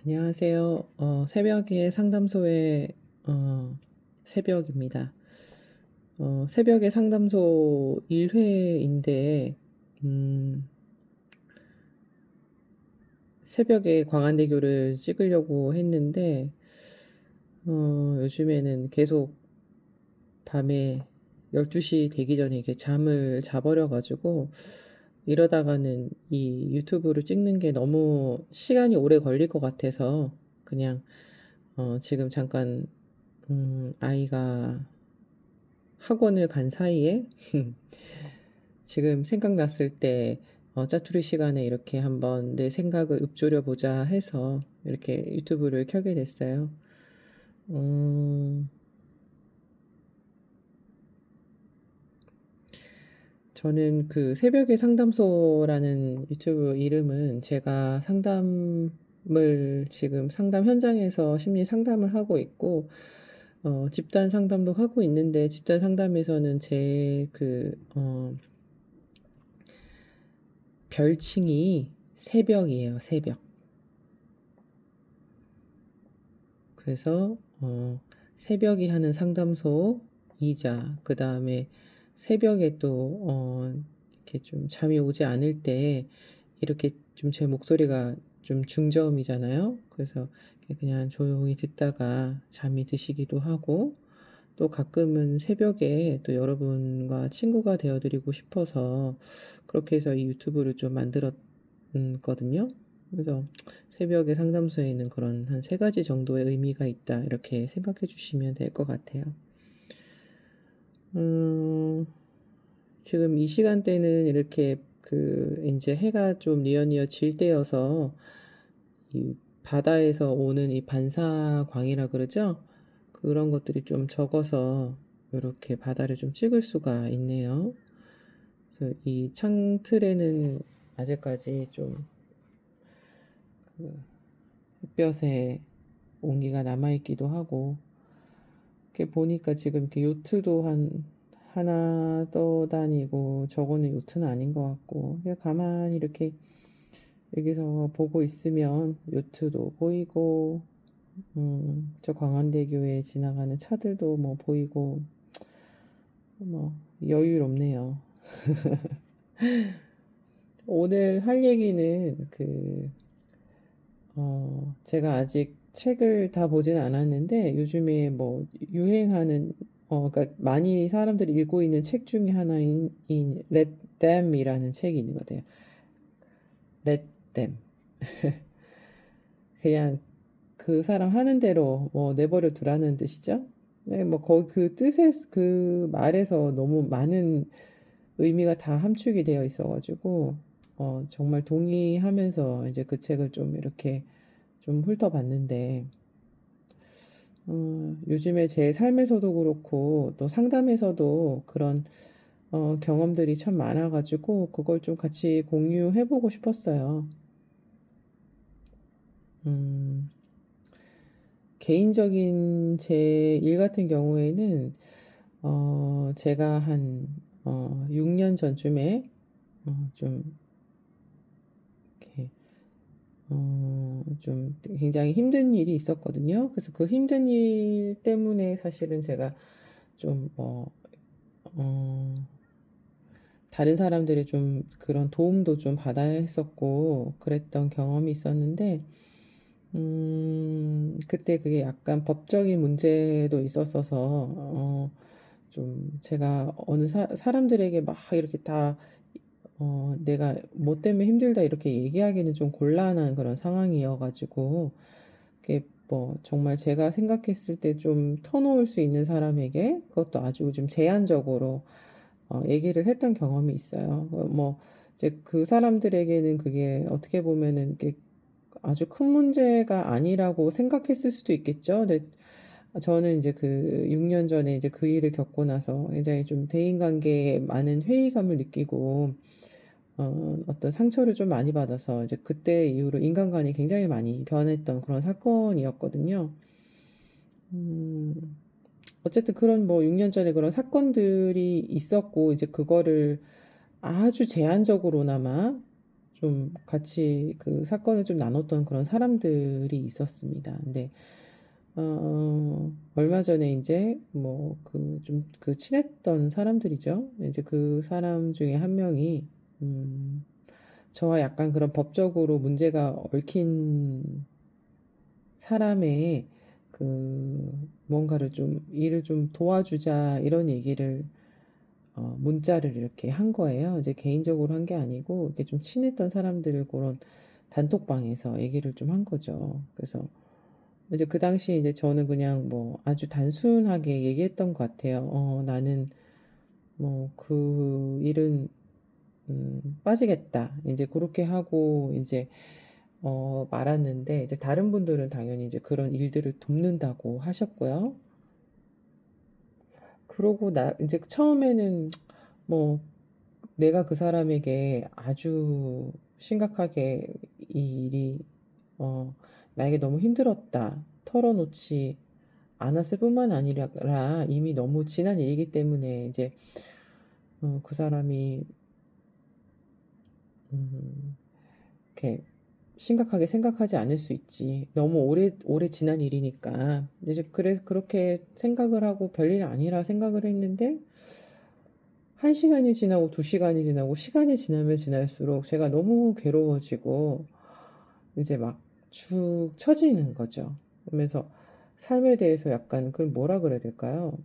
안녕하세요. 새벽에 상담소의 새벽입니다. 새벽에 상담소 1회인데, 새벽에 광안대교를 찍으려고 했는데, 요즘에는 계속 밤에 12시 되기 전에 이게 잠을 자버려가지고, 이러다가는 이 유튜브를 찍는 게 너무 시간이 오래 걸릴 것 같아서, 그냥, 지금 잠깐 아이가 학원을 간 사이에 지금 생각났을 때 짜투리 시간에 이렇게 한번 내 생각을 읊조려 보자 해서 이렇게 유튜브를 켜게 됐어요. 음, 저는 그 새벽의 상담소라는 유튜브 이름은 제가 상담을 지금 상담 현장에서 심리 상담을 하고 있고, 집단 상담도 하고 있는데, 집단 상담에서는 별칭이 새벽이에요, 새벽. 그래서, 새벽이 하는 상담소이자, 그 다음에 새벽에 또, 이렇게 좀 잠이 오지 않을 때, 이렇게 좀 제 목소리가 좀 중저음이잖아요. 그래서 그냥 조용히 듣다가 잠이 드시기도 하고, 또 가끔은 새벽에 또 여러분과 친구가 되어드리고 싶어서 그렇게 해서 이 유튜브를 좀 만들었거든요. 그래서 새벽에 상담소에는 그런 한 세 가지 정도의 의미가 있다. 이렇게 생각해 주시면 될 것 같아요. 음, 지금 이 시간대는 이렇게 이제 해가 좀 뉘엿뉘엿 질 때여서 이 바다에서 오는 이 반사광이라 그러죠? 그런 것들이 좀 적어서 이렇게 바다를 좀 찍을 수가 있네요. 그래서 이 창틀에는 아직까지 좀 그 햇볕에 온기가 남아있기도 하고, 이렇게 보니까 지금 이렇게 요트도 하나 떠다니고, 저거는 요트는 아닌 것 같고, 그냥 가만히 이렇게 여기서 보고 있으면 요트도 보이고, 저 광안대교에 지나가는 차들도 뭐 보이고, 뭐 여유롭네요. 오늘 할 얘기는 제가 아직 책을 다 보진 않았는데 요즘에 뭐 유행하는 그러니까 많이 사람들이 읽고 있는 책 중에 하나인 Let Them이라는 책이 있는 것 같아요. Let Them. 그냥 그 사람 하는 대로 뭐 내버려 두라는 뜻이죠. 네, 뭐 거기 그 뜻에 그 말에서 너무 많은 의미가 다 함축이 되어 있어가지고 정말 동의하면서 이제 그 책을 좀 이렇게 좀 훑어봤는데 요즘에 제 삶에서도 그렇고 또 상담에서도 그런 경험들이 참 많아가지고 그걸 좀 같이 공유해보고 싶었어요. 음, 개인적인 제 일 같은 경우에는 제가 한 6년 전쯤에 좀 이렇게 좀 굉장히 힘든 일이 있었거든요. 그래서 그 힘든 일 때문에 사실은 제가 좀 어, 다른 사람들의 좀 그런 도움도 좀 받아야 했었고, 그랬던 경험이 있었는데, 그때 그게 약간 법적인 문제도 있었어서, 좀 제가 어느 사람들에게 막 이렇게 다 내가 뭐 때문에 힘들다 이렇게 얘기하기는 좀 곤란한 그런 상황이어가지고, 그게 뭐 정말 제가 생각했을 때 좀 터놓을 수 있는 사람에게 그것도 아주 좀 제한적으로 얘기를 했던 경험이 있어요. 뭐 이제 그 사람들에게는 그게 어떻게 보면은 이게 아주 큰 문제가 아니라고 생각했을 수도 있겠죠. 근데 저는 이제 그 6년 전에 이제 그 일을 겪고 나서 굉장히 좀 대인관계에 많은 회의감을 느끼고 어떤 상처를 좀 많이 받아서 이제 그때 이후로 인간관이 굉장히 많이 변했던 그런 사건이었거든요. 음, 어쨌든 그런 뭐 6년 전에 그런 사건들이 있었고 이제 그거를 아주 제한적으로나마 좀 같이 그 사건을 좀 나눴던 그런 사람들이 있었습니다. 근데 얼마 전에 인제 뭐 그 좀 그 친했던 사람들이죠. 이제 그 사람 중에 한 명이 음 저와 약간 그런 법적으로 문제가 얽힌 사람의 그 뭔가를 좀 "일을 좀 도와주자." 이런 얘기를 문자를 이렇게 한 거예요. 이제 개인적으로 한 게 아니고 이렇게 좀 친했던 사람들 고런 단톡방에서 얘기를 좀 한 거죠. 그래서 이제 그 당시에 이제 저는 그냥 뭐 아주 단순하게 얘기했던 것 같아요. "나는 뭐 그 일은 빠지겠다." 인제 고렇게 하고 인제 말았는데, 이제 다른 분들은 당연히 이제 그런 일들을 돕는다고 하셨고요. 그러고 인제 처음에는 뭐 내가 그 사람에게 아주 심각하게 이 일이 어 "나에게 너무 힘들었다." 털어놓지 않았을 뿐만 아니라 이미 너무 지난 일이기 때문에 이제 그 사람이 음 이렇게 심각하게 생각하지 않을 수 있지. 너무 오래 지난 일이니까. 이제 그래서 그렇게 생각을 하고 별일 아니라 생각을 했는데, 1 시간이 지나고 2 시간이 지나고 시간이 지나면 지날수록 제가 너무 괴로워지고 이제 막 축 처지는 거죠. 그러면서 삶에 대해서 약간 그걸 뭐라 그래야 될까요?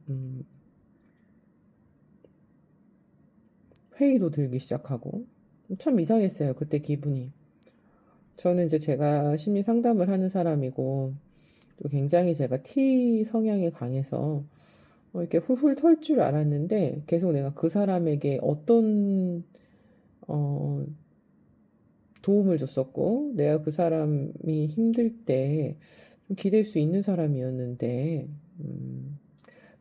회의도 들기 시작하고. 참 이상했어요, 그때 기분이. 저는 이제 제가 심리 상담을 하는 사람이고 또 굉장히 제가 T 성향이 강해서 이렇게 훌훌 털 줄 알았는데, 계속 내가 그 사람에게 어떤 어 도움을 줬었고 내가 그 사람이 힘들 때 좀 기댈 수 있는 사람이었는데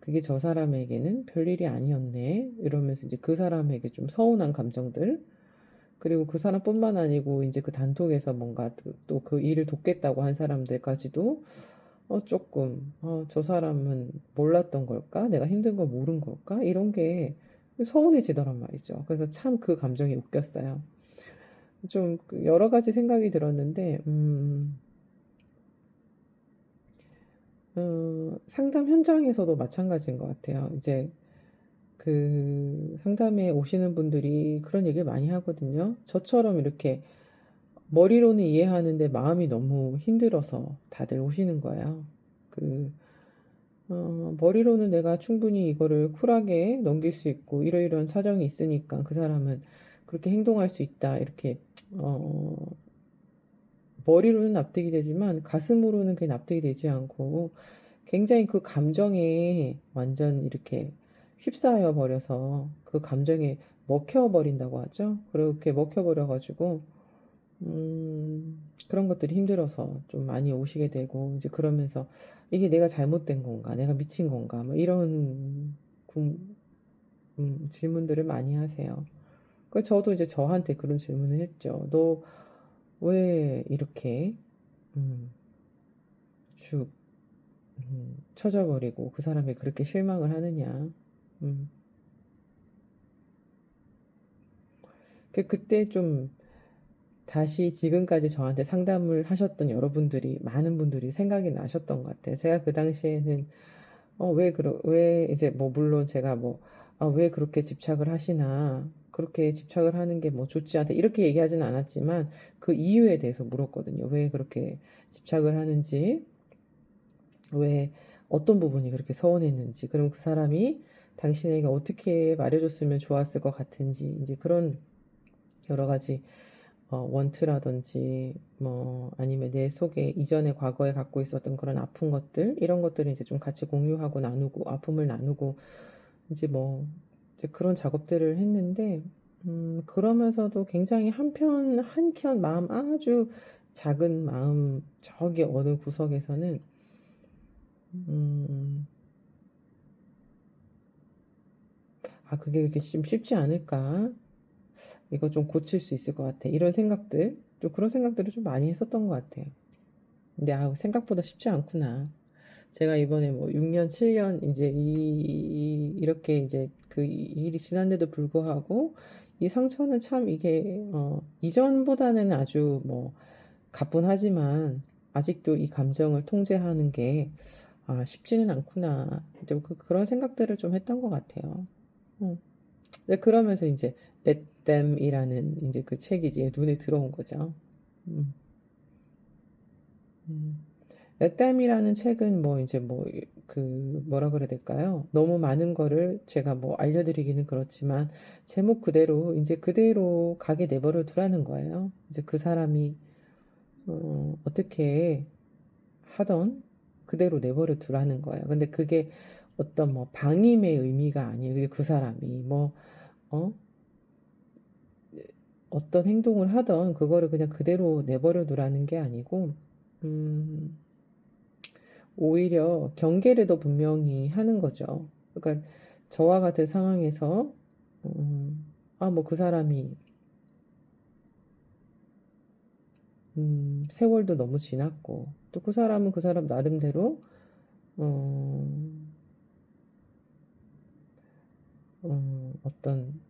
그게 '저 사람에게는 별일이 아니었네.' 이러면서 이제 그 사람에게 좀 서운한 감정들, 그리고 그 사람뿐만 아니고 인제 그 단톡에서 뭔가 또 그 일을 돕겠다고 한 사람들까지도 쪼끔 '저 사람은 몰랐던 걸까? 내가 힘든 걸 모른 걸까?' 이런 게 서운해지더란 말이죠. 그래서 참 그 감정이 웃겼어요. 좀 그 여러 가지 생각이 들었는데 상담 현장에서도 마찬가지인 것 같아요. 이제 그 상담에 오시는 분들이 그런 얘기를 많이 하거든요. 저처럼 이렇게 머리로는 이해하는데 마음이 너무 힘들어서 다들 오시는 거예요. 그 머리로는 내가 충분히 이거를 쿨하게 넘길 수 있고 이러이러한 사정이 있으니까 그 사람은 그렇게 행동할 수 있다. 이렇게 어 머리로는 납득이 되지만 가슴으로는 그게 납득이 되지 않고 굉장히 그 감정에 완전 이렇게 휩싸여 버려서 그 감정에 먹혀 버린다고 하죠. 그렇게 먹혀 버려 가지고 그런 것들이 힘들어서 좀 많이 오시게 되고, 이제 그러면서 '이게 내가 잘못된 건가? 내가 미친 건가?' 뭐 이런 궁 질문들을 많이 하세요. 저도 이제 저한테 그런 질문을 했죠. "너 왜 이렇게 음 죽 처져 버리고 그 사람에 그렇게 실망을 하느냐." 음. 그때 좀 다시 지금까지 저한테 상담을 하셨던 여러분들이 많은 분들이 생각이 나셨던 것 같아요. 제가 그 당시에는 왜 이제 뭐 물론 제가 뭐 "아 왜 그렇게 집착을 하시나. 그렇게 집착을 하는 게 뭐 좋지 않다." 이렇게 얘기하지는 않았지만 그 이유에 대해서 물었거든요. 왜 그렇게 집착을 하는지, 왜 어떤 부분이 그렇게 서운했는지, 그럼 그 사람이 당신에게 어떻게 말해 줬으면 좋았을 것 같은지, 인제 그런 여러 가지 원트라든지 뭐 아니면 내 속에 이전에 과거에 갖고 있었던 그런 아픈 것들, 이런 것들을 이제 좀 같이 공유하고 나누고 아픔을 나누고 이제 뭐 이제 그런 작업들을 했는데, 그러면서도 굉장히 한켠 마음, 아주 작은 마음 저기 어느 구석에서는 음 '아 그게 그렇게 좀 쉽지 않을까? 이거 좀 고칠 수 있을 것 같아.' 이런 생각들, 좀 그런 생각들을 좀 많이 했었던 것 같아요. 근데 생각보다 쉽지 않구나. 제가 이번에 뭐 6년 7년 인제 이렇게 인제 그 일이 지났는데도 불구하고 이 상처는 참 이게 이전보다는 아주 뭐 가뿐하지만 아직도 이 감정을 통제하는 게 쉽지는 않구나. 좀 그런 생각들을 좀 했던 것 같아요. 음. 네, 그러면서 이제 Let Them이라는 이제 그 책이 이제 눈에 들어온 거죠. 음. 음. Let Them이라는 책은 뭐 이제 뭐 그 뭐라 그래야 될까요? 너무 많은 거를 제가 뭐 알려드리기는 그렇지만 제목 그대로 이제 그대로 가게 내버려 두라는 거예요. 이제 그 사람이 어떻게 하던 그대로 내버려 두라는 거예요. 근데 그게 어떤 뭐 방임의 의미가 아니에요. 그게 그 사람이 뭐 어? 어떤 행동을 하던 그거를 그냥 그대로 내버려 두라는 게 아니고 음, 오히려 경계를 더 분명히 하는 거죠. 그러니까 저와 같은 상황에서 뭐 그 사람이 세월도 너무 지났고 또 그 사람은 그 사람 나름대로 어, 어떤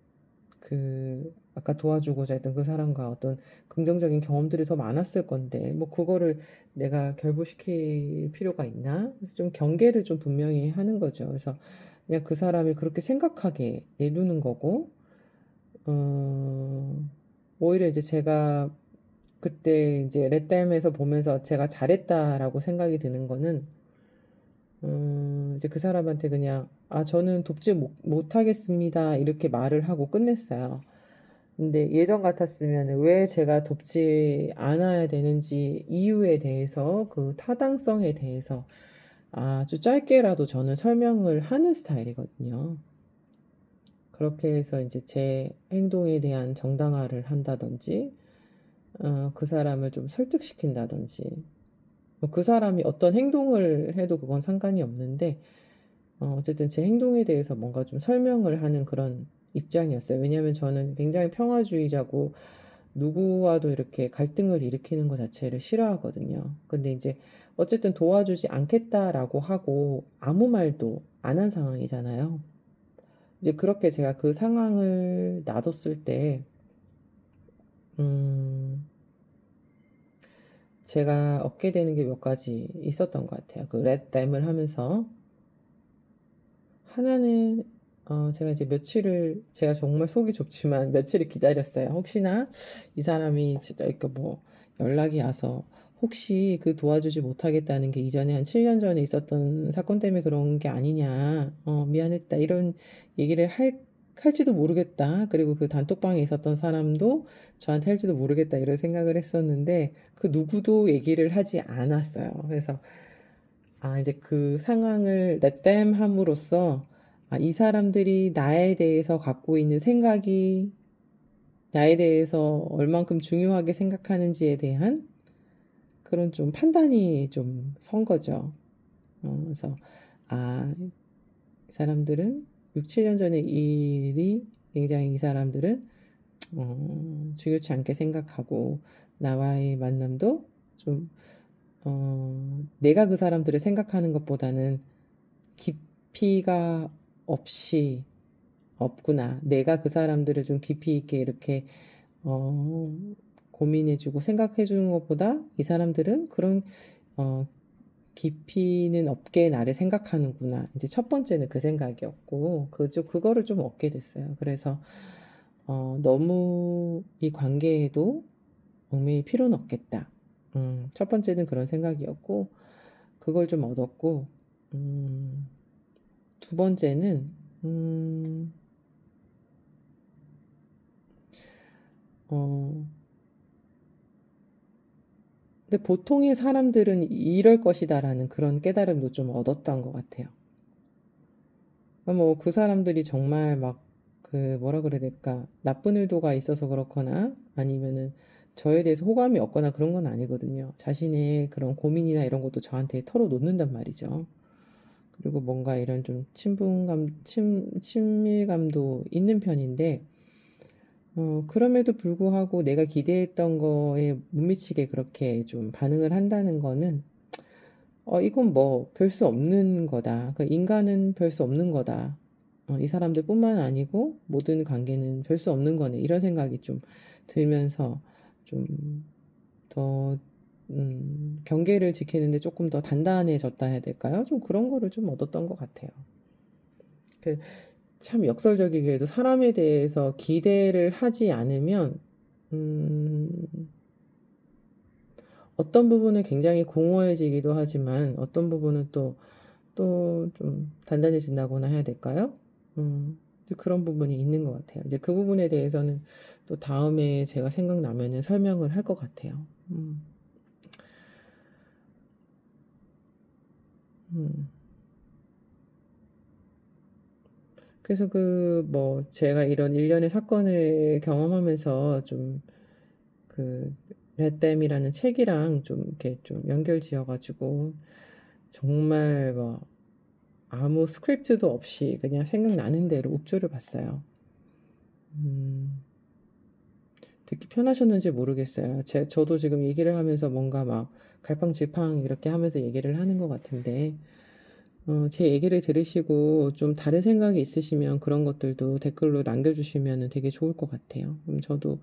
그 아까 도와주고자 했던 그 사람과 어떤 긍정적인 경험들이 더 많았을 건데 뭐 그거를 내가 결부시킬 필요가 있나? 그래서 좀 경계를 좀 분명히 하는 거죠. 그래서 그냥 그 사람이 그렇게 생각하게 내두는 거고 어, 오히려 이제 제가 그때 이제 레댐에서 보면서 제가 잘했다라고 생각이 드는 거는 이제 그 사람한테 그냥 저는 돕지 못하겠습니다 이렇게 말을 하고 끝냈어요. 근데 예전 같았으면 왜 제가 돕지 않아야 되는지 이유에 대해서 그 타당성에 대해서 아주 짧게라도 저는 설명을 하는 스타일이거든요. 그렇게 해서 이제 제 행동에 대한 정당화를 한다든지, 그 사람을 좀 설득시킨다든지, 뭐그 사람이 어떤 행동을 해도 그건 상관이 없는데, 어쨌든 제 행동에 대해서 뭔가 좀 설명을 하는 그런 입장이었어요. 왜냐하면 저는 굉장히 평화주의자고, 누구와도 이렇게 갈등을 일으키는 것 자체를 싫어하거든요. 근데 이제 어쨌든 도와주지 않겠다라고 하고 아무 말도 안 한 상황이잖아요. 이제 그렇게 제가 그 상황을 놔뒀을 때, 음, 제가 얻게 되는 게 몇 가지 있었던 것 같아요. 그 렛댐을 하면서. 하나는, 제가 이제 며칠을, 제가 정말 속이 좁지만 며칠을 기다렸어요. 혹시나 이 사람이 진짜 이렇게 뭐 연락이 와서 혹시 그 도와주지 못하겠다는 게 이전에 한 7년 전에 있었던 사건 때문에 그런 게 아니냐, 미안했다, 이런 얘기를 할지도 모르겠다. 그리고 그 단톡방에 있었던 사람도 저한테 할지도 모르겠다, 이런 생각을 했었는데 그 누구도 얘기를 하지 않았어요. 그래서 이제 그 상황을 내댐함으로써 이 사람들이 나에 대해서 갖고 있는 생각이 나에 대해서 얼만큼 중요하게 생각하는지에 대한 그런 좀 판단이 좀 선 거죠. 그래서 이 사람들은 6, 7년 전의 일이 굉장히 이 사람들은 중요치 않게 생각하고 나와의 만남도 좀 내가 그 사람들을 생각하는 것보다는 깊이가 없이 없구나. 내가 그 사람들을 좀 깊이 있게 이렇게 어, 고민해주고 생각해주는 것보다 이 사람들은 그런 어, 깊이는 없게 나를 생각하는구나. 이제 첫 번째는 그 생각이었고 그거를 좀 얻게 됐어요. 그래서 너무 이 관계에도 얽매일 필요는 없겠다. 첫 번째는 그런 생각이었고 그걸 좀 얻었고 음, 두 번째는 음, 어, 근데 보통의 사람들은 이럴 것이다라는 그런 깨달음도 좀 얻었던 것 같아요. 뭐 그 사람들이 정말 막 그 뭐라 그래야 될까 나쁜 의도가 있어서 그렇거나 아니면은 저에 대해서 호감이 없거나 그런 건 아니거든요. 자신의 그런 고민이나 이런 것도 저한테 털어놓는단 말이죠. 그리고 뭔가 이런 좀 친밀감도 있는 편인데 그럼에도 불구하고 내가 기대했던 거에 못 미치게 그렇게 좀 반응을 한다는 거는, 이건 뭐 별 수 없는 거다. 그 인간은 별 수 없는 거다. 이 사람들뿐만 아니고 모든 관계는 별 수 없는 거네. 이런 생각이 좀 들면서 좀 더 경계를 지키는데 조금 더 단단해졌다 해야 될까요? 좀 그런 거를 좀 얻었던 것 같아요. 그 참 역설적이게도 사람에 대해서 기대를 하지 않으면 음 어떤 부분은 굉장히 공허해지기도 하지만 어떤 부분은 또 좀 단단해진다고나 해야 될까요? 그런 부분이 있는 것 같아요. 이제 그 부분에 대해서는 또 다음에 제가 생각나면은 설명을 할 것 같아요. 음. 그래서 뭐 제가 이런 일련의 사건을 경험하면서 좀 그 레댐이라는 책이랑 좀 이렇게 좀 연결 지어 가지고 정말 뭐 아무 스크립트도 없이 그냥 생각나는 대로 욱조를 봤어요. 음. 듣기 편하셨는지 모르겠어요. 저도 지금 얘기를 하면서 뭔가 막 갈팡질팡 이렇게 하면서 얘기를 하는 것 같은데, 제 얘기를 들으시고 좀 다른 생각이 있으시면 그런 것들도 댓글로 남겨주시면 되게 좋을 것 같아요. 그럼 저도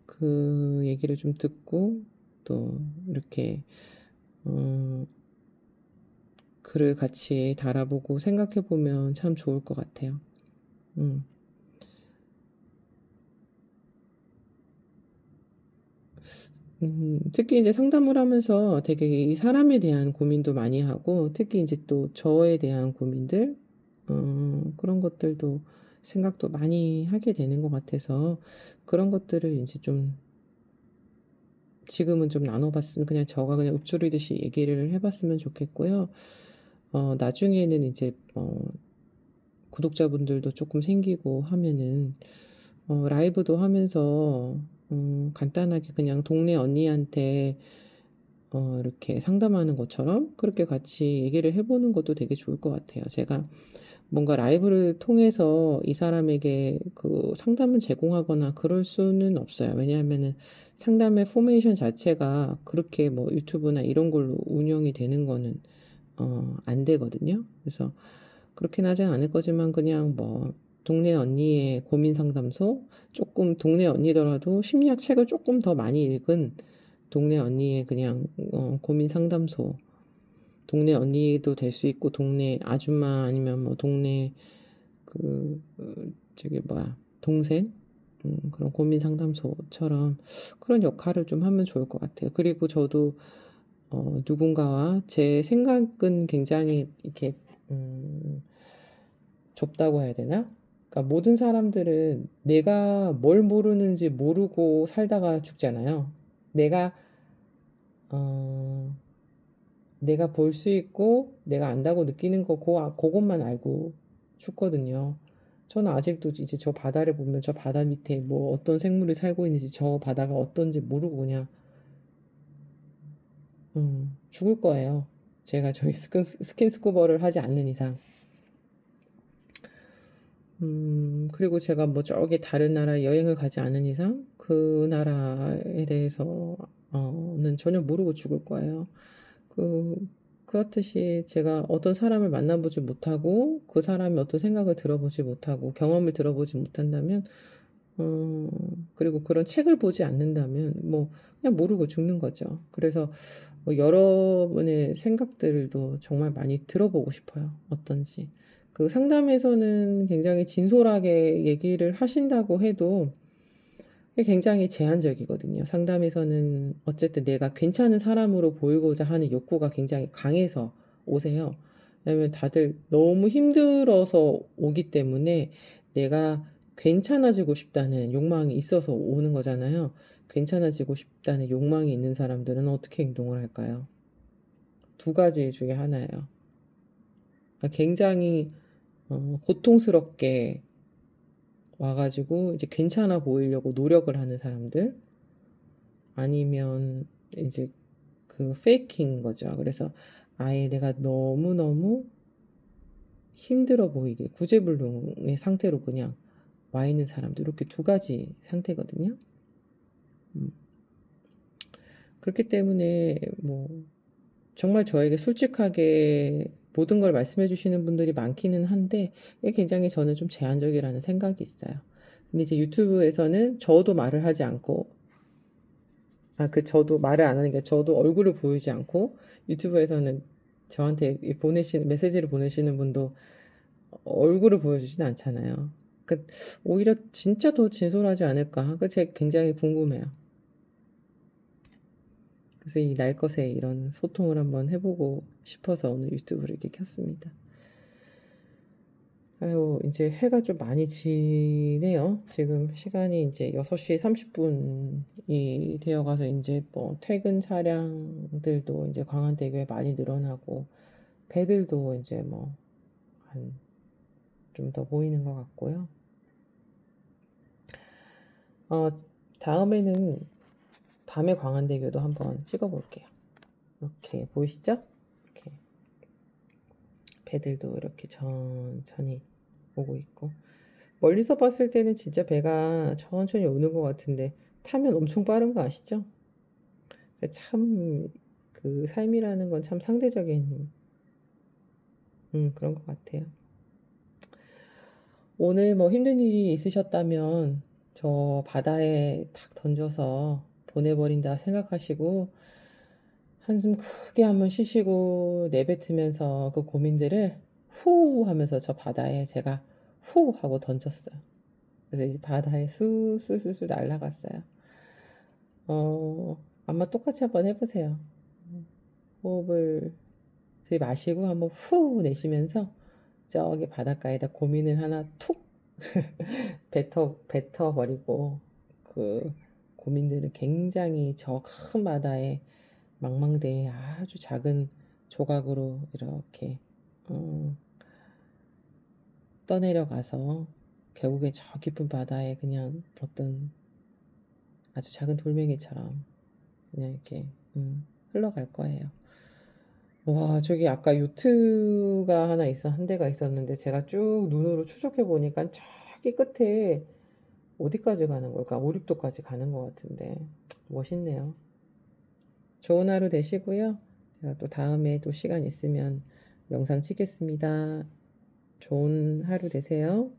그 얘기를 좀 듣고 또 이렇게, 어, 글을 같이 달아보고 생각해보면 참 좋을 것 같아요. 음. 특히 이제 상담을 하면서 되게 이 사람에 대한 고민도 많이 하고, 특히 이제 또 저에 대한 고민들, 그런 것들도 생각도 많이 하게 되는 것 같아서, 그런 것들을 이제 좀 지금은 좀 나눠봤으면, 그냥 저가 그냥 읊조리듯이 얘기를 해봤으면 좋겠고요. 나중에는 이제, 구독자분들도 조금 생기고 하면은, 라이브도 하면서, 간단하게 그냥 동네 언니한테 이렇게 상담하는 것처럼 그렇게 같이 얘기를 해보는 것도 되게 좋을 것 같아요. 제가 뭔가 라이브를 통해서 이 사람에게 그 상담을 제공하거나 그럴 수는 없어요. 왜냐하면은 상담의 포메이션 자체가 그렇게 뭐 유튜브나 이런 걸로 운영이 되는 거는 안 되거든요. 그래서 그렇긴 하진 않을 거지만 그냥 뭐 동네 언니의 고민 상담소, 조금 동네 언니더라도 심리학 책을 조금 더 많이 읽은 동네 언니의 그냥 고민 상담소, 동네 언니도 될 수 있고 동네 아줌마 아니면 뭐 동네 저기 뭐야 동생, 그런 고민 상담소처럼 그런 역할을 좀 하면 좋을 것 같아요. 그리고 저도 누군가와 제 생각은 굉장히 이렇게 좁다고 해야 되나? 그러니까 모든 사람들은 내가 뭘 모르는지 모르고 살다가 죽잖아요. 내가 어, 내가 볼 수 있고 내가 안다고 느끼는 거 그것만 알고 죽거든요. 저는 아직도 이제 저 바다를 보면 저 바다 밑에 뭐 어떤 생물이 살고 있는지 저 바다가 어떤지 모르고 그냥 죽을 거예요. 제가 저희 스킨스쿠버를 하지 않는 이상. 그리고 제가 뭐 저기 다른 나라 여행을 가지 않은 이상 그 나라에 대해서는 전혀 모르고 죽을 거예요. 그, 그렇듯이 제가 어떤 사람을 만나보지 못하고 그 사람이 어떤 생각을 들어보지 못하고 경험을 들어보지 못한다면, 어, 그리고 그런 책을 보지 않는다면 뭐 그냥 모르고 죽는 거죠. 그래서 뭐 여러분의 생각들도 정말 많이 들어보고 싶어요. 어떤지. 그 상담에서는 굉장히 진솔하게 얘기를 하신다고 해도 그게 굉장히 제한적이거든요. 상담에서는 어쨌든 내가 괜찮은 사람으로 보이고자 하는 욕구가 굉장히 강해서 오세요. 왜냐면 다들 너무 힘들어서 오기 때문에 내가 괜찮아지고 싶다는 욕망이 있어서 오는 거잖아요. 괜찮아지고 싶다는 욕망이 있는 사람들은 어떻게 행동을 할까요? 두 가지 중에 하나예요. 굉장히 고통스럽게 와가지고 이제 괜찮아 보이려고 노력을 하는 사람들, 아니면 이제 그 페이킹인 거죠. 그래서 아예 내가 너무너무 힘들어 보이게 구제불능의 상태로 그냥 와 있는 사람들, 이렇게 두 가지 상태거든요. 음. 그렇기 때문에 뭐 정말 저에게 솔직하게 모든 걸 말씀해 주시는 분들이 많기는 한데 이게 굉장히 저는 좀 제한적이라는 생각이 있어요. 근데 이제 유튜브에서는 저도 말을 하지 않고 저도 말을 안 하는 게 저도 얼굴을 보이지 않고 유튜브에서는 저한테 보내시는 메시지를 보내시는 분도 얼굴을 보여주진 않잖아요. 그 오히려 진짜 더 진솔하지 않을까? 그 제가 굉장히 궁금해요. 그래서 이 날 것에 이런 소통을 한번 해보고 싶어서 오늘 유튜브를 이렇게 켰습니다. 아유, 이제 해가 좀 많이 지네요. 지금 시간이 이제 6시 30분이 되어 가서 이제 뭐 퇴근 차량들도 이제 광안대교에 많이 늘어나고 배들도 이제 뭐 한 좀 더 보이는 것 같고요. 어, 다음에는 밤의 광안대교도 한번 찍어 볼게요. 이렇게 보이시죠? 이렇게 배들도 이렇게 천천히 오고 있고 멀리서 봤을 때는 진짜 배가 천천히 오는 것 같은데 타면 엄청 빠른 거 아시죠? 참 그 삶이라는 건 참 상대적인 그런 것 같아요. 오늘 뭐 힘든 일이 있으셨다면 저 바다에 탁 던져서 보내버린다 생각하시고 한숨 크게 한번 쉬시고 내뱉으면서 그 고민들을 후 하면서 저 바다에 제가 후 하고 던졌어요. 그래서 이제 바다에 쑥쑥쑥쑥 날아갔어요. 아마 똑같이 한번 해보세요. 호흡을 들이마시고 한번 후 내쉬면서 저기 바닷가에다 고민을 하나 툭 뱉어버리고 그 고민들을 굉장히 저 큰 바다에 망망대해 아주 작은 조각으로 이렇게 어, 떠내려가서 결국에 저 깊은 바다에 그냥 어떤 아주 작은 돌멩이처럼 그냥 이렇게 흘러갈 거예요. 와, 저기 아까 요트가 하나 한 대가 있었는데 제가 쭉 눈으로 추적해 보니까 저기 끝에 어디까지 가는 걸까? 오륙도까지 가는 것 같은데 멋있네요. 좋은 하루 되시고요. 제가 또 다음에 또 시간 있으면 영상 찍겠습니다. 좋은 하루 되세요.